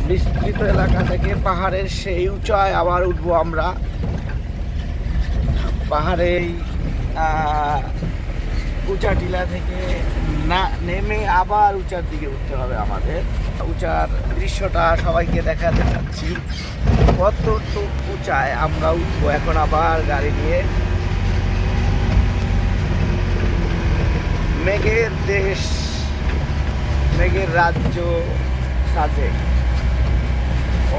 বিস্তৃত এলাকা থেকে পাহাড়ের সেই উঁচায় আবার উঠবো আমরা। পাহাড়ের উঁচা টিলা থেকে না নেমে আবার উঁচার দিকে উঠতে হবে আমাদের। উঁচার দৃশ্যটা সবাইকে দেখাতে চাচ্ছি, কতটুকু উঁচায় আমরা উঠবো এখন আবার গাড়ি নিয়ে। মেঘের দেশ, মেঘের রাজ্য সাজেক।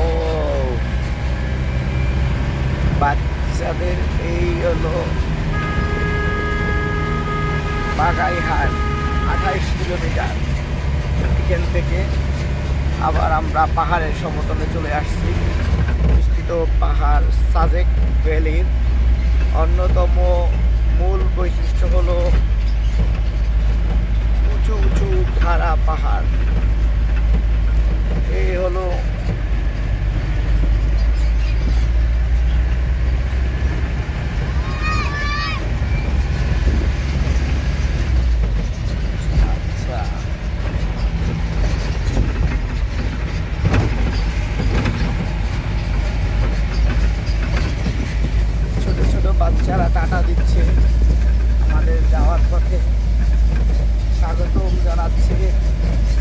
ও বাচ্চাদের এই হলো বাগাইহাট, 28 কিলোমিটার। এখান থেকে আবার আমরা পাহাড়ের সমতলে চলে আসছি। বিস্তৃত পাহাড় সাজেক ভ্যালির অন্যতম মূল বৈশিষ্ট্য হলো উঁচু উঁচু খাড়া পাহাড়। এই হলো বাচ্চারা টাটা দিচ্ছে আমাদের যাওয়ার পথে, স্বাগতম জানাচ্ছে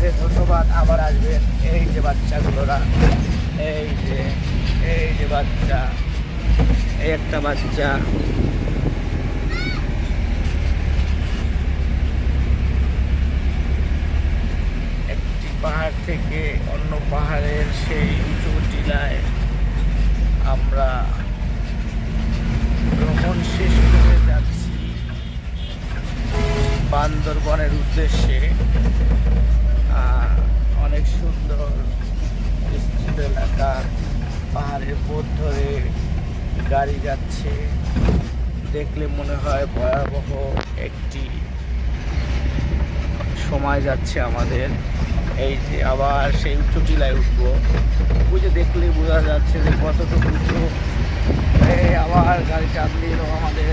যে ধন্যবাদ, আবার আসবেন। এই যে বাচ্চাগুলোরা, এই যে বাচ্চা, এই একটা বাচ্চা। একটি পাহাড় থেকে অন্য পাহাড়ের সেই উঁচু টিলায় আমরা ভ্রমণ শেষ করে যাচ্ছি বান্দরবনের উদ্দেশ্যে। অনেক সুন্দর বিস্তৃত এলাকা, পাহাড়ের পথ ধরে গাড়ি যাচ্ছে, দেখলে মনে হয় ভয়াবহ একটি সময় যাচ্ছে আমাদের। এই যে আবার সেই উঁচু টিলায় উঠবো, বুঝে দেখলে বোঝা যাচ্ছে যে কতটুকু উঁচু। আবার গাড়ি চাপ নিল আমাদের।